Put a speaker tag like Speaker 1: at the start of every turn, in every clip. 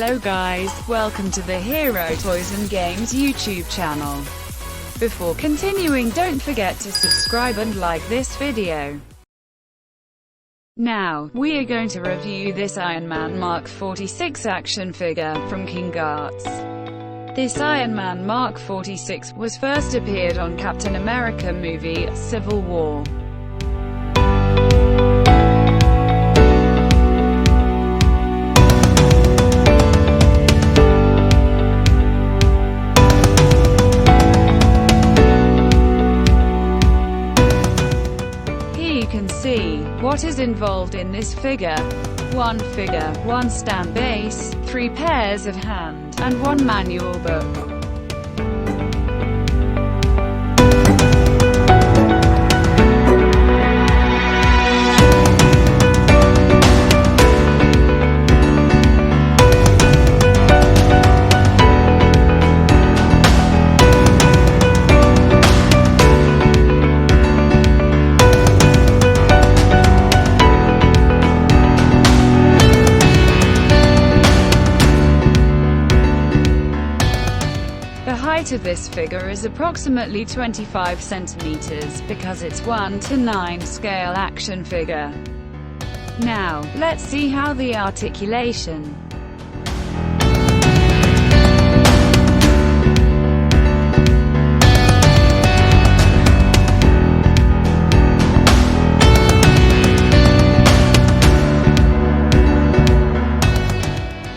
Speaker 1: Hello guys, welcome to the Hero Toys and Games YouTube channel. Before continuing, don't forget to subscribe and like this video. Now, we are going to review this Iron Man Mark 46 action figure from Kingarts. This Iron Man Mark 46 was first appeared on Captain America movie, Civil War. Can see what is involved in this figure. One figure, one stand base, 3 pairs of hand, and 1 manual book. The height of this figure is approximately 25 centimeters, because it's 1:9 scale action figure. Now, let's see how the articulation.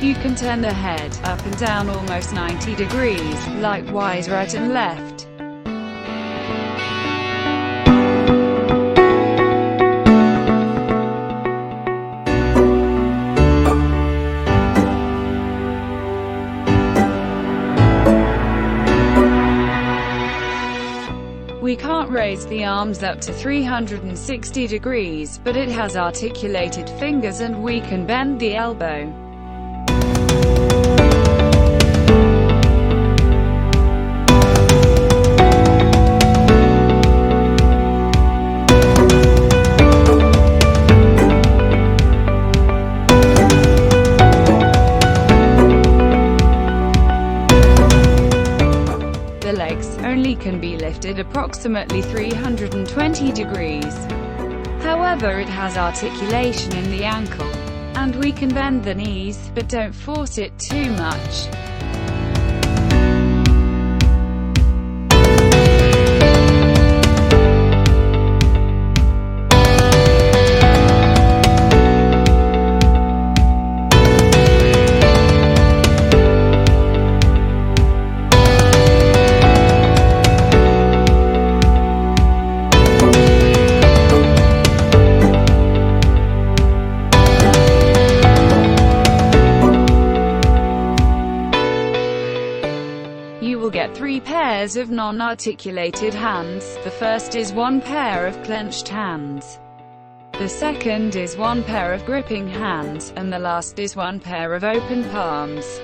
Speaker 1: You can turn the head up and down almost 90 degrees, likewise right and left. We can't raise the arms up to 360 degrees, but it has articulated fingers and we can bend the elbow. The legs only can be lifted approximately 320 degrees. However, it has articulation in the ankle, and we can bend the knees, but don't force it too much. You will get 3 pairs of non-articulated hands. The first is 1 pair of clenched hands. The second is 1 pair of gripping hands, and the last is 1 pair of open palms.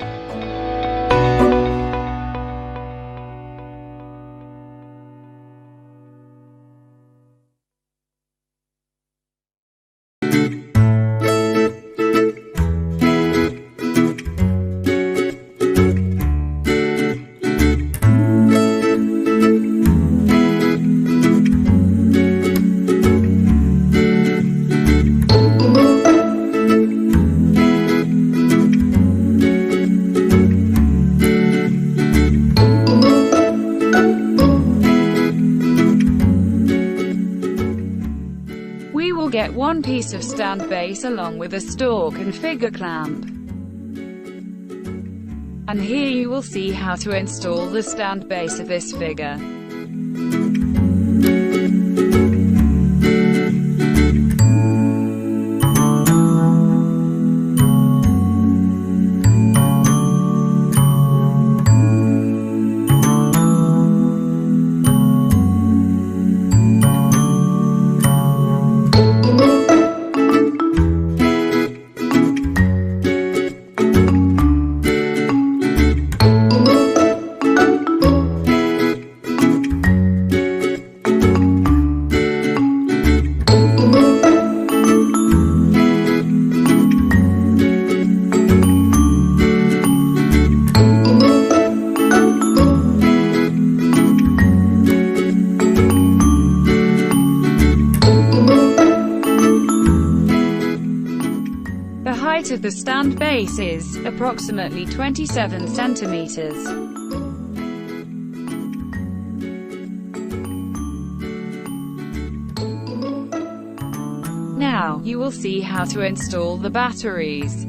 Speaker 1: We will get 1 piece of stand base along with a stalk and figure clamp. And here you will see how to install the stand base of this figure. of the stand base is approximately 27 centimeters. Now, you will see how to install the batteries.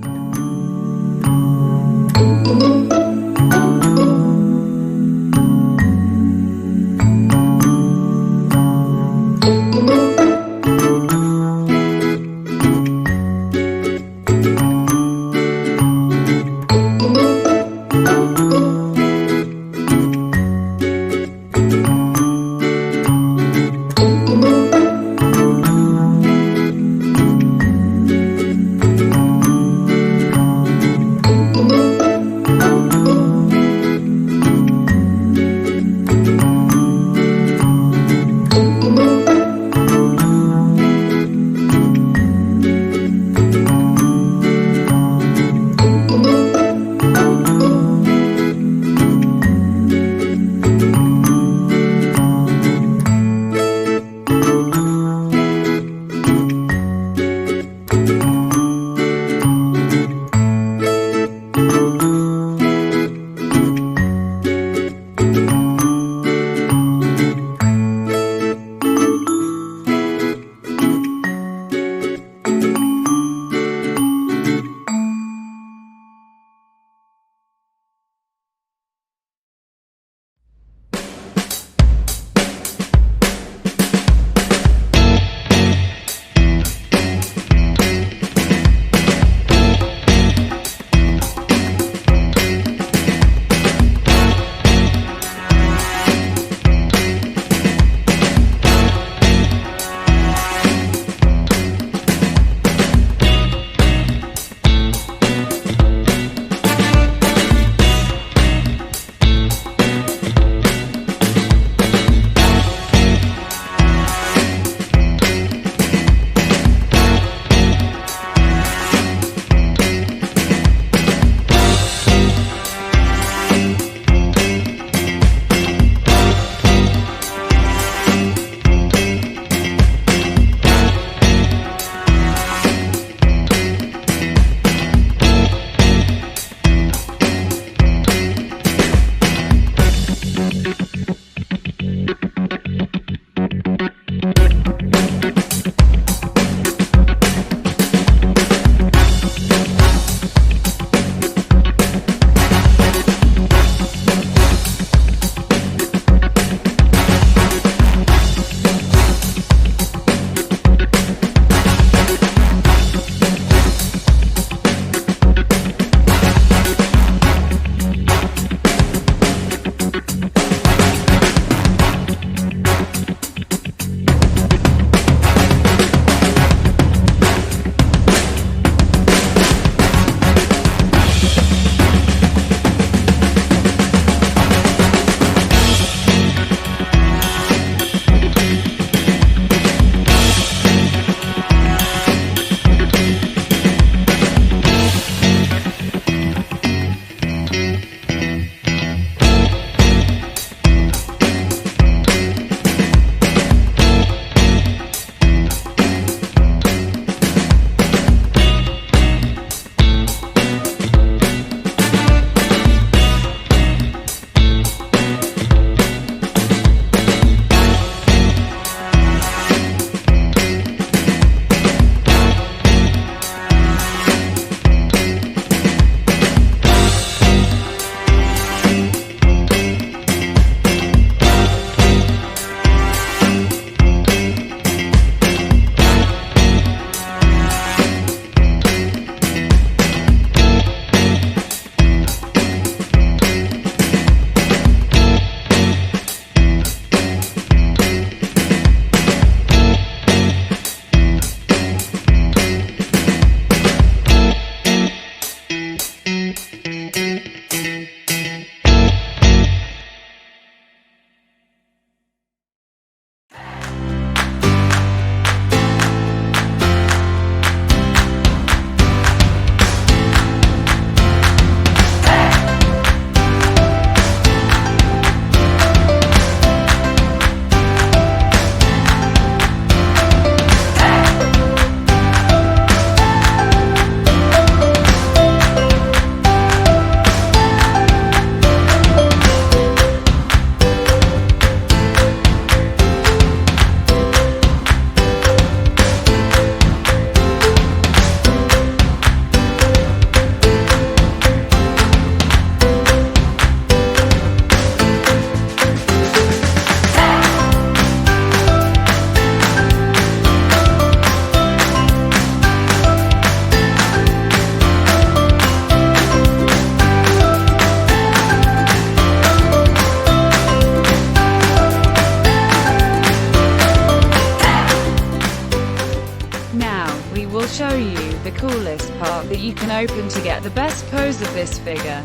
Speaker 1: show you the coolest part that you can open to get the best pose of this figure.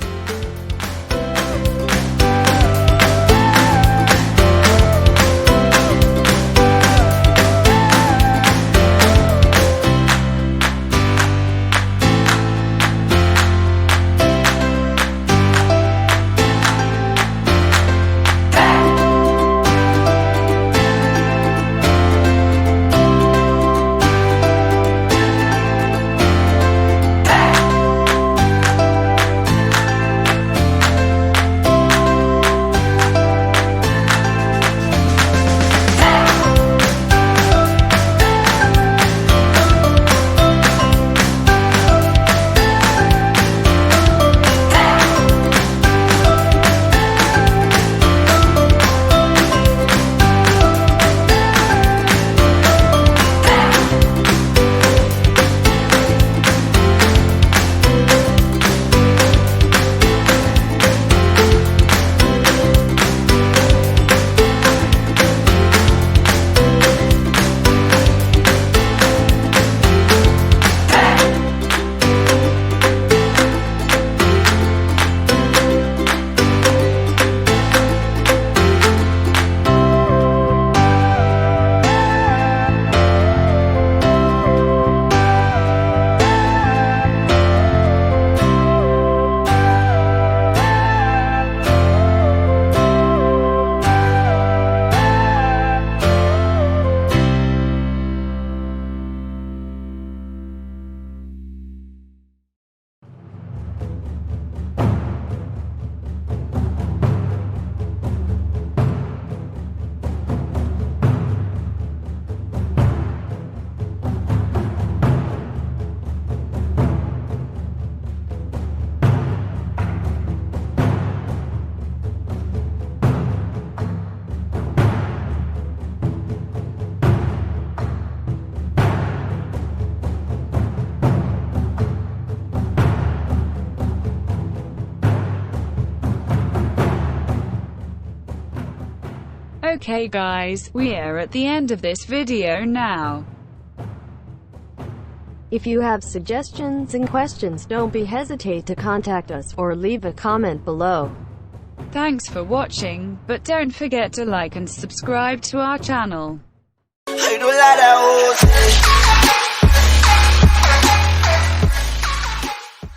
Speaker 1: Okay guys, we are at the end of this video now.
Speaker 2: If you have suggestions and questions, don't be hesitate to contact us, or leave a comment below.
Speaker 1: Thanks for watching, but don't forget to like and subscribe to our channel.